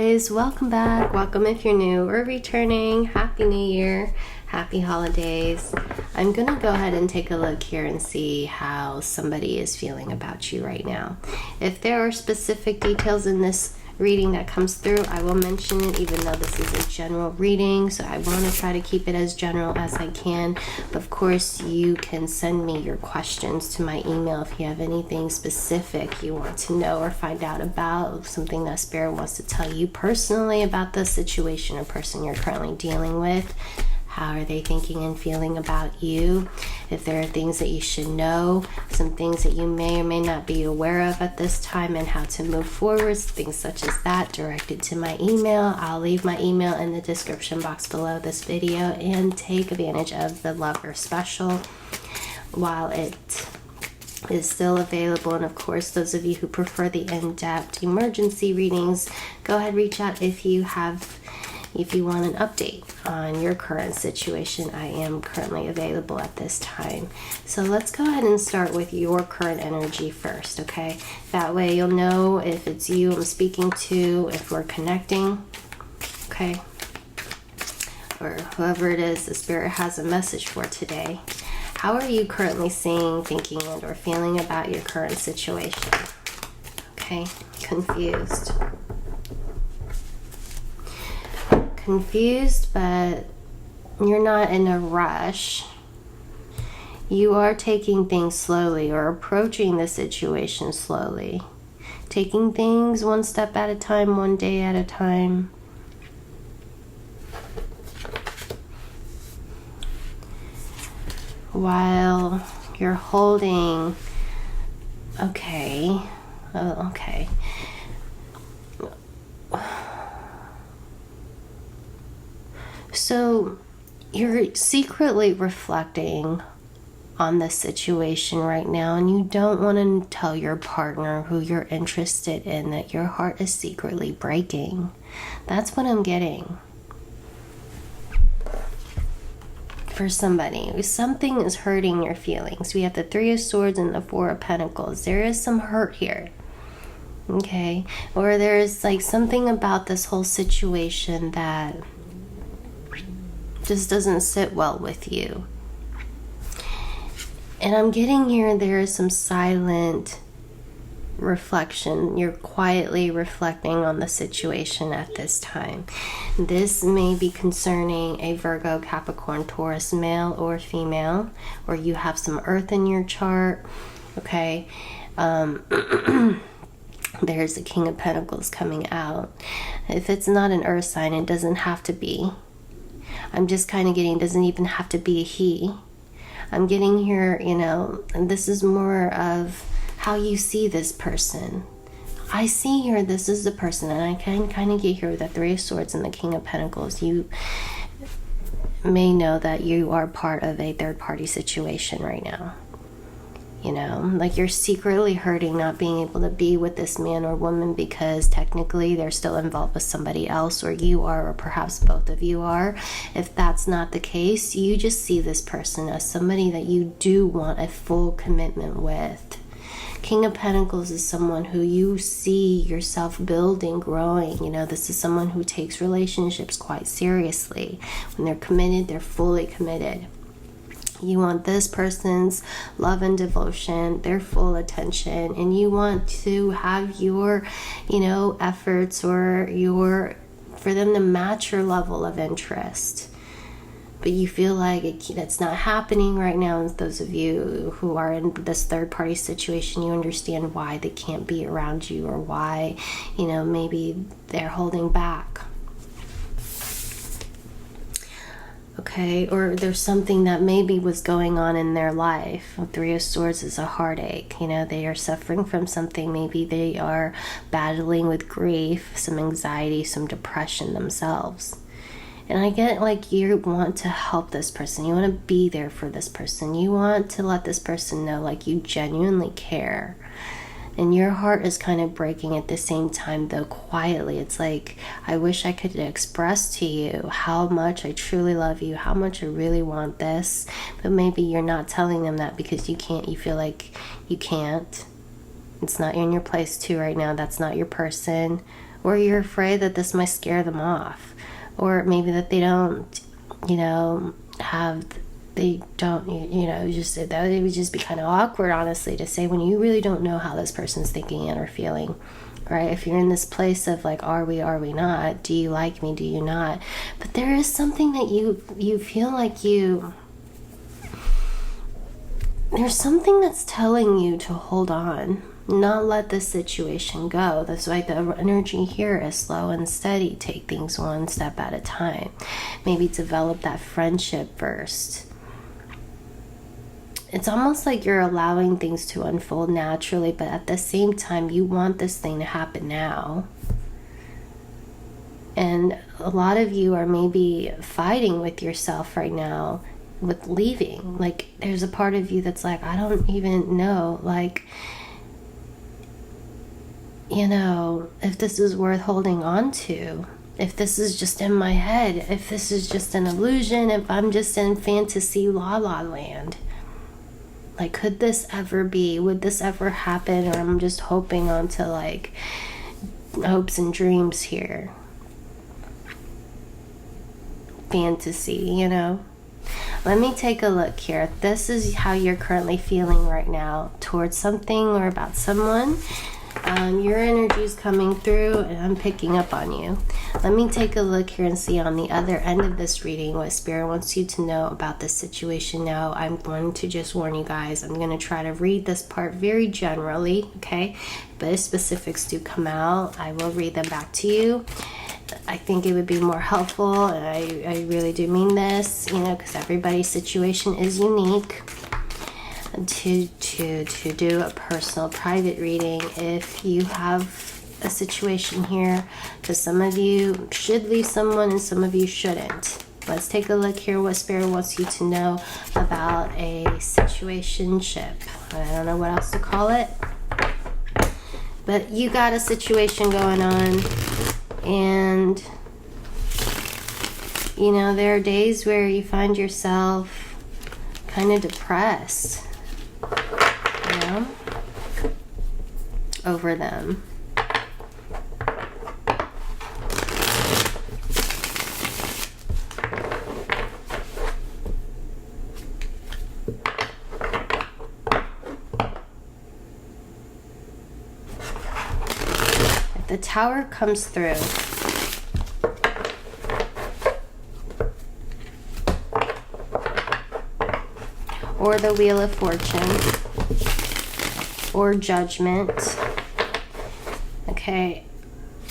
guys, welcome back. Welcome if you're new or returning. Happy New Year. Happy holidays. I'm going to go ahead and take a look here and see how somebody is feeling about you right now. If there are specific details in this reading that comes through, I will mention it, even though this is a general reading, so I want to try to keep it as general as I can. But of course, you can send me your questions to my email if you have anything specific you want to know or find out about, something that Spirit wants to tell you personally about the situation or person you're currently dealing with. How are they thinking and feeling about you? If there are things that you should know, some things that you may or may not be aware of at this time, and how to move forward, things such as that, directed to my email. I'll leave my email in the description box below this video, and take advantage of the Lover Special while it is still available. And of course, those of you who prefer the in-depth emergency readings, go ahead, reach out if you want an update on your current situation. I am currently available at this time. So let's go ahead and start with your current energy first, okay? That way you'll know if it's you I'm speaking to, if we're connecting, okay? Or whoever it is the Spirit has a message for today. How are you currently seeing, thinking, and or feeling about your current situation? Okay, confused. Confused, but you're not in a rush. You are taking things slowly, or approaching the situation slowly. Taking things one step at a time, one day at a time. While you're holding, okay. So you're secretly reflecting on the situation right now, and you don't want to tell your partner who you're interested in that your heart is secretly breaking. That's what I'm getting. For somebody, something is hurting your feelings. We have the Three of Swords and the Four of Pentacles. There is some hurt here. Okay? Or there's like something about this whole situation that just doesn't sit well with you. And I'm getting here, there is some silent reflection. You're quietly reflecting on the situation at this time. This may be concerning a Virgo, Capricorn, Taurus, male or female, or you have some earth in your chart, okay? There's the King of Pentacles coming out. If it's not an earth sign, it doesn't have to be. I'm just kind of getting, it doesn't even have to be a he. I'm getting here, and this is more of how you see this person. I see here, this is the person, and I can kind of get here with the Three of Swords and the King of Pentacles. You may know that you are part of a third-party situation right now. Like you're secretly hurting not being able to be with this man or woman because technically they're still involved with somebody else, or you are, or perhaps both of you are. If that's not the case, you just see this person as somebody that you do want a full commitment with. King of Pentacles is someone who you see yourself building, growing. This is someone who takes relationships quite seriously. When they're committed, they're fully committed. You want this person's love and devotion, their full attention, and you want to have your, efforts or for them to match your level of interest. But you feel like that's not happening right now. And those of you who are in this third-party situation, you understand why they can't be around you, or why, maybe they're holding back. Okay, or there's something that maybe was going on in their life. Three of Swords is a heartache. They are suffering from something. Maybe they are battling with grief, some anxiety, some depression themselves. And I get like you want to help this person. You want to be there for this person. You want to let this person know like you genuinely care. And your heart is kind of breaking at the same time, though quietly. It's like, I wish I could express to you how much I truly love you, how much I really want this. But maybe you're not telling them that because you can't. You feel like you can't. It's not in your place to right now. That's not your person. Or you're afraid that this might scare them off. Or maybe that they don't, just that it would just be kind of awkward, honestly, to say when you really don't know how this person's thinking and or feeling, right? If you're in this place of like, are we not? Do you like me? Do you not? But there is something that you feel like there's something that's telling you to hold on, not let this situation go. That's why the energy here is slow and steady. Take things one step at a time. Maybe develop that friendship first. It's almost like you're allowing things to unfold naturally, but at the same time, you want this thing to happen now. And a lot of you are maybe fighting with yourself right now with leaving. Like, there's a part of you that's like, I don't even know, like, if this is worth holding on to, if this is just in my head, if this is just an illusion, if I'm just in fantasy la la land. Like, could this ever be? Would this ever happen? Or I'm just hoping onto like hopes and dreams here. Fantasy, Let me take a look here. This is how you're currently feeling right now towards something or about someone. Your energy is coming through and I'm picking up on you. Let me take a look here and see on the other end of this reading what Spirit wants you to know about this situation now. I'm going to just warn you guys, I'm going to try to read this part very generally, okay? But if specifics do come out, I will read them back to you. I think it would be more helpful, and I really do mean this, because everybody's situation is unique. To do a personal private reading if you have a situation here, because some of you should leave someone and some of you shouldn't. Let's take a look here what Spirit wants you to know about a situationship. I don't know what else to call it, but you got a situation going on, and there are days where you find yourself kind of depressed over them. If the Tower comes through, or the Wheel of Fortune, or Judgment. Okay,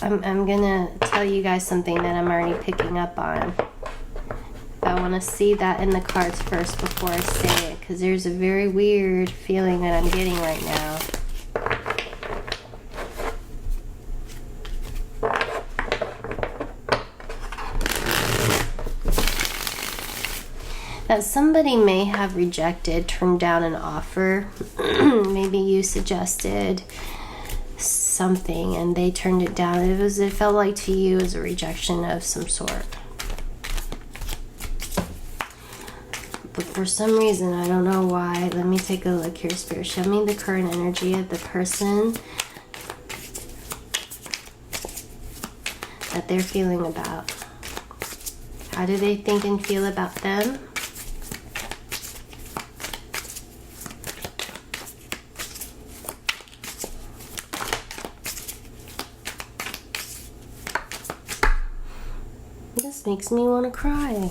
I'm gonna tell you guys something that I'm already picking up on. I want to see that in the cards first before I say it, because there's a very weird feeling that I'm getting right now. That somebody may have rejected, turned down an offer. Maybe you suggested something and they turned it down. It felt like to you as a rejection of some sort. But for some reason, I don't know why. Let me take a look here, Spirit. Show me the current energy of the person that they're feeling about. How do they think and feel about them? This makes me want to cry.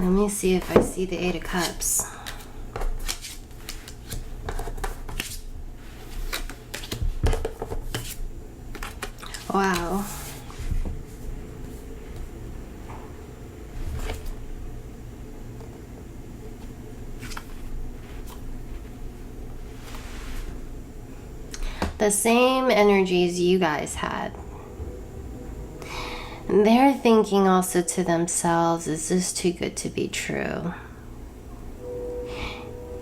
Let me see if I see the Eight of Cups. Wow. The the same energies you guys had. They're thinking also to themselves, is this too good to be true?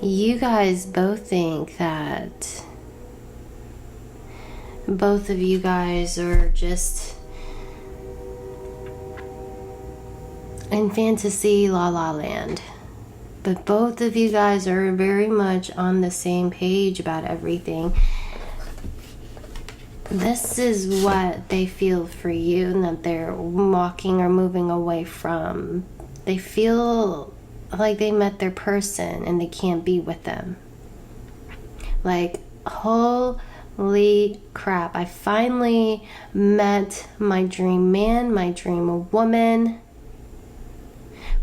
You guys both think that both of you guys are just in fantasy la la land. But both of you guys are very much on the same page about everything. This is what they feel for you and that they're walking or moving away from. They feel like they met their person and they can't be with them. Like, holy crap, I finally met my dream man, my dream woman,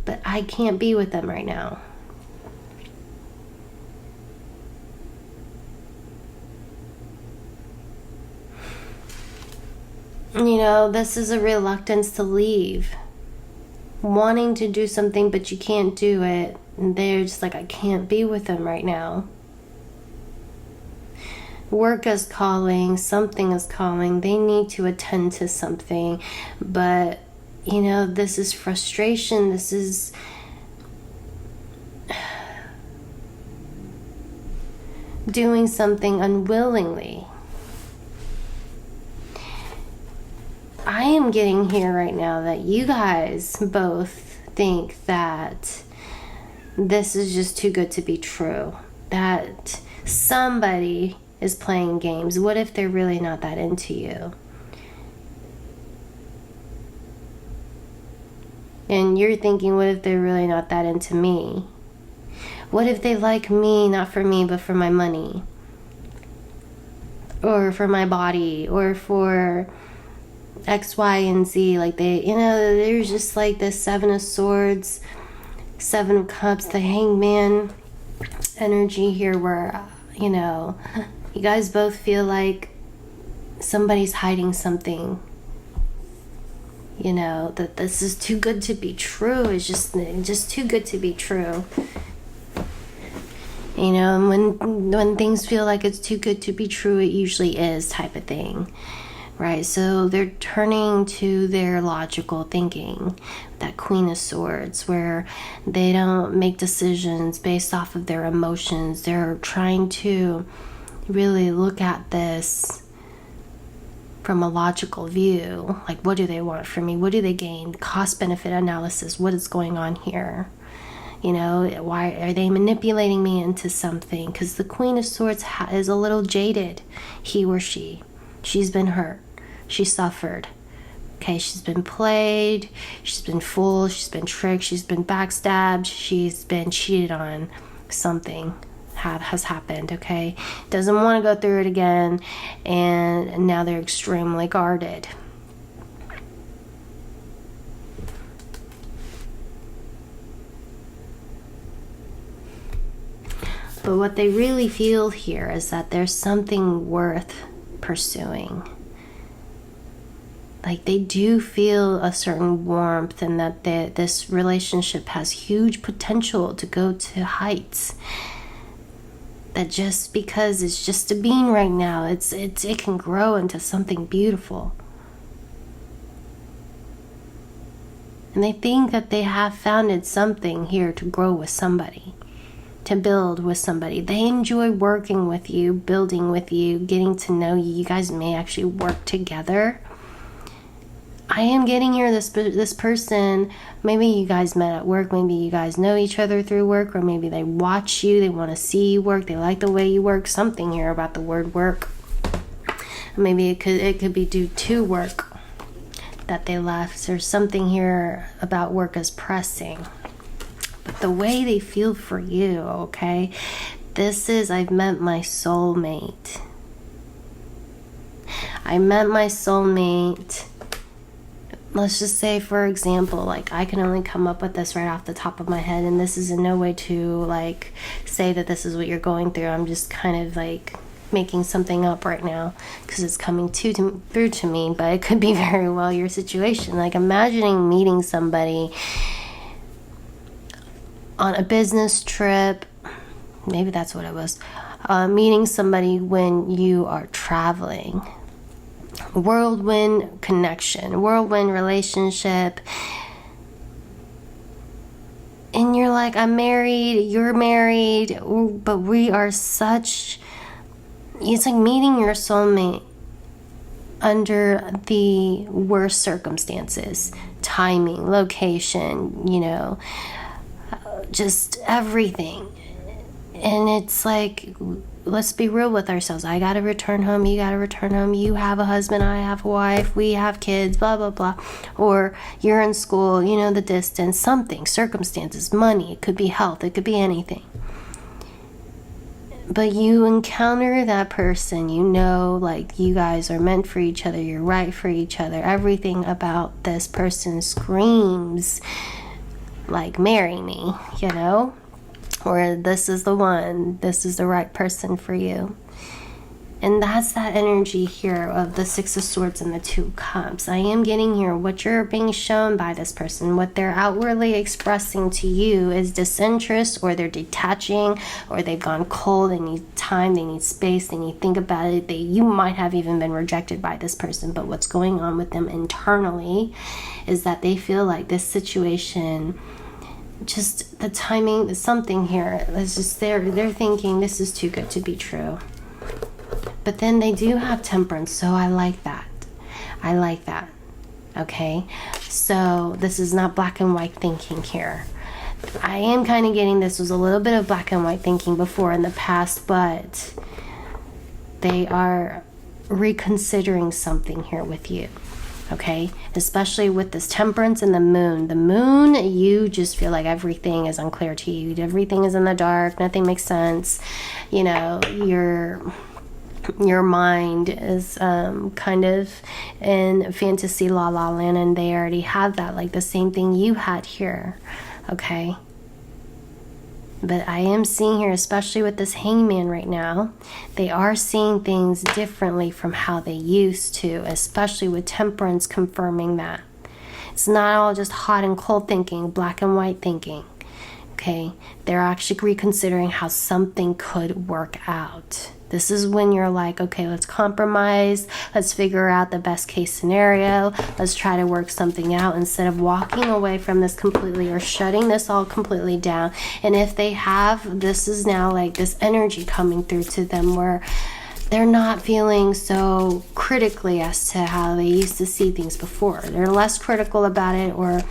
but I can't be with them right now. You know, this is a reluctance to leave. Wanting to do something, but you can't do it. And they're just like, I can't be with them right now. Work is calling, something is calling. They need to attend to something. But, you know, this is frustration. This is doing something unwillingly. I am getting here right now that you guys both think that this is just too good to be true. That somebody is playing games. What if they're really not that into you? And you're thinking, what if they're really not that into me? What if they like me, not for me, but for my money? Or for my body? Or for X, Y, and Z? Like they, you know, there's just like the Seven of Swords, Seven of Cups, the Hangman energy here where, you know, you guys both feel like somebody's hiding something. You know, that this is too good to be true. It's just too good to be true. You know, and when things feel like it's too good to be true, it usually is, type of thing. Right, so they're turning to their logical thinking, that Queen of Swords, where they don't make decisions based off of their emotions. They're trying to really look at this from a logical view. Like, what do they want from me? What do they gain? Cost-benefit analysis. What is going on here? You know, why are they manipulating me into something? Because the Queen of Swords is a little jaded, he or she. She's been hurt. She suffered. Okay, she's been played. She's been fooled. She's been tricked. She's been backstabbed. She's been cheated on. Something has happened, okay? Doesn't want to go through it again. And now they're extremely guarded. But what they really feel here is that there's something worth pursuing. Like, they do feel a certain warmth and that this relationship has huge potential to go to heights. That just because it's just a being right now, it can grow into something beautiful. And they think that they have founded something here to grow with somebody, to build with somebody. They enjoy working with you, building with you, getting to know you. You guys may actually work together. I am getting here this person, maybe you guys met at work, maybe you guys know each other through work, or maybe they watch you, they want to see you work, they like the way you work, something here about the word work. Maybe it could be due to work that they left. There's something here about work as pressing. But the way they feel for you, okay, this is, I've met my soulmate. I met my soulmate. Let's just say, for example, like, I can only come up with this right off the top of my head, and this is in no way to, like, say that this is what you're going through. I'm just kind of, like, making something up right now because it's coming through to me, but it could be very well your situation. Like, imagining meeting somebody on a business trip, maybe that's what it was, meeting somebody when you are traveling. Whirlwind connection, whirlwind relationship. And you're like, I'm married, you're married, but we are such... It's like meeting your soulmate under the worst circumstances. Timing, location, just everything. And it's like, let's be real with ourselves. I gotta return home, you gotta return home. You have a husband, I have a wife, we have kids, blah, blah, blah. Or you're in school, the distance, something, circumstances, money. It could be health, it could be anything. But you encounter that person, like you guys are meant for each other, you're right for each other. Everything about this person screams, like, marry me, or this is the one, this is the right person for you. And that's that energy here of the Six of Swords and the Two of Cups. I am getting here what you're being shown by this person, what they're outwardly expressing to you is disinterest, or they're detaching, or they've gone cold. They need time, they need space, they need to think about it. You might have even been rejected by this person, but what's going on with them internally is that they feel like this situation, just the timing, something here, it's just they're thinking this is too good to be true. But then they do have temperance, so I like that. Okay? So this is not black and white thinking here. I am kind of getting this was a little bit of black and white thinking before in the past, but they are reconsidering something here with you. Okay? Especially with this temperance and the moon. The moon, you just feel like everything is unclear to you. Everything is in the dark. Nothing makes sense. Your mind is kind of in fantasy la la land, and they already have that, like the same thing you had here. Okay? But I am seeing here, especially with this hangman right now, they are seeing things differently from how they used to, especially with temperance confirming that. It's not all just hot and cold thinking, black and white thinking. Okay? They're actually reconsidering how something could work out. This is when you're like, okay, let's compromise. Let's figure out the best case scenario. Let's try to work something out instead of walking away from this completely or shutting this all completely down. And if they have, this is now like this energy coming through to them where they're not feeling so critically as to how they used to see things before. They're less critical about it, or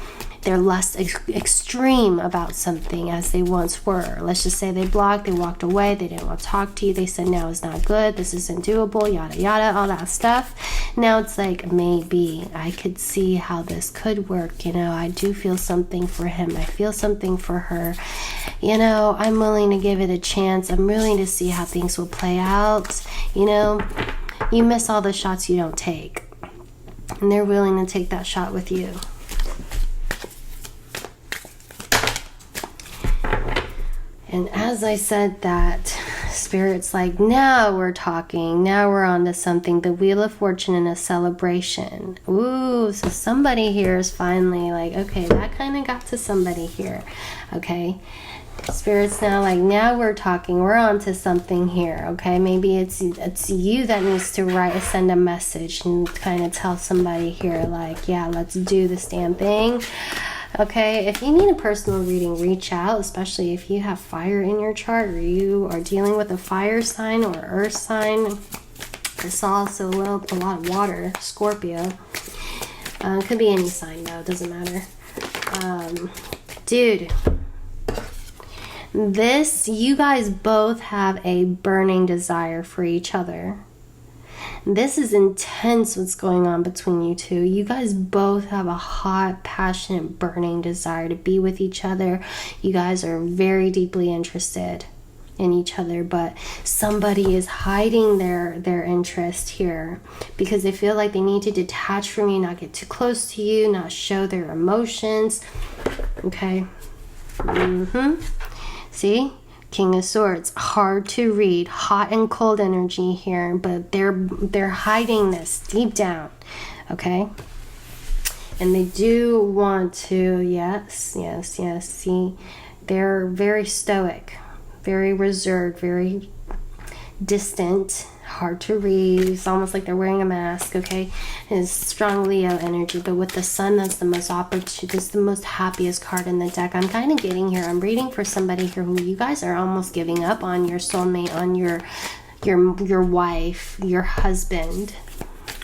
they're less extreme about something as they once were. Let's just say they blocked, they walked away, they didn't want to talk to you, they said now is not good, this isn't doable, yada yada, all that stuff. Now it's like, maybe I could see how this could work. I do feel something for him, I feel something for her. I'm willing to give it a chance. I'm willing to see how things will play out. You miss all the shots you don't take, and they're willing to take that shot with you. And as I said that, Spirit's like, now we're talking. Now we're on to something. The Wheel of Fortune and a celebration. Ooh, so somebody here is finally like, okay, that kind of got to somebody here. Okay? Spirit's now like, now we're talking. We're on to something here. Okay? Maybe it's you that needs to send a message and kind of tell somebody here like, yeah, let's do this damn thing. Okay, if you need a personal reading, reach out, especially if you have fire in your chart or you are dealing with a fire sign or earth sign. I saw also a lot of water, Scorpio. It could be any sign though, it doesn't matter. Dude, you guys both have a burning desire for each other. This is intense what's going on between you two. You guys both have a hot, passionate, burning desire to be with each other. You guys are very deeply interested in each other, but somebody is hiding their interest here because they feel like they need to detach from you, not get too close to you, not show their emotions. Okay? See? King of Swords, hard to read, hot and cold energy here, but they're hiding this deep down, okay? And they do want to, yes, see, they're very stoic, very reserved, very distant, hard to read. It's almost like they're wearing a mask, okay? It's strong Leo energy, but with the sun, that's the most opportune, this is the most happiest card in the deck. I'm kind of getting here, I'm reading for somebody here who you guys are almost giving up on your soulmate, on your wife, your husband.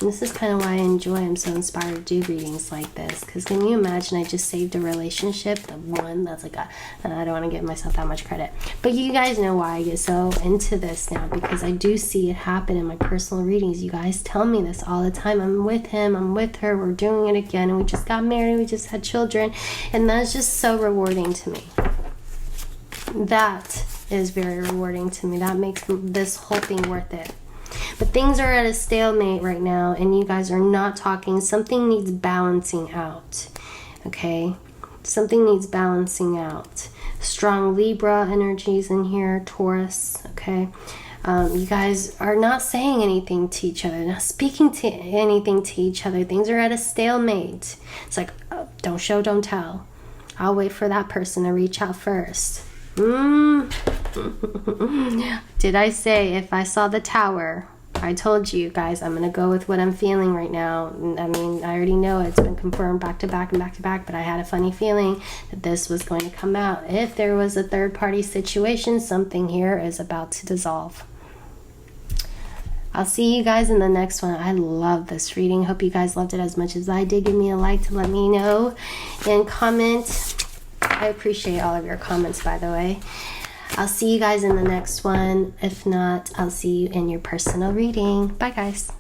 And this is kind of why I enjoy, I'm so inspired to do readings like this, because can you imagine I just saved a relationship, the one that's like I don't want to give myself that much credit, but you guys know why I get so into this now, because I do see it happen in my personal readings. You guys tell me this all the time. I'm with him, I'm with her, we're doing it again, and we just got married, we just had children, and that's just so rewarding to me. That is very rewarding to me. That makes this whole thing worth it. But things are at a stalemate right now, and you guys are not talking. Something needs balancing out, okay? Something needs balancing out. Strong Libra energies in here, Taurus, okay? You guys are not saying anything to each other, not speaking to anything to each other. Things are at a stalemate. It's like, oh, don't show, don't tell. I'll wait for that person to reach out first. Did I say if I saw the Tower? I told you guys I'm gonna go with what I'm feeling right now. I mean, I already know it's been confirmed back to back and back to back, but I had a funny feeling that this was going to come out. If there was a third party situation, something here is about to dissolve. I'll see you guys in the next one. I love this reading. Hope you guys loved it as much as I did. Give me a like to let me know, and comment. I appreciate all of your comments, by the way. I'll see you guys in the next one. If not, I'll see you in your personal reading. Bye, guys.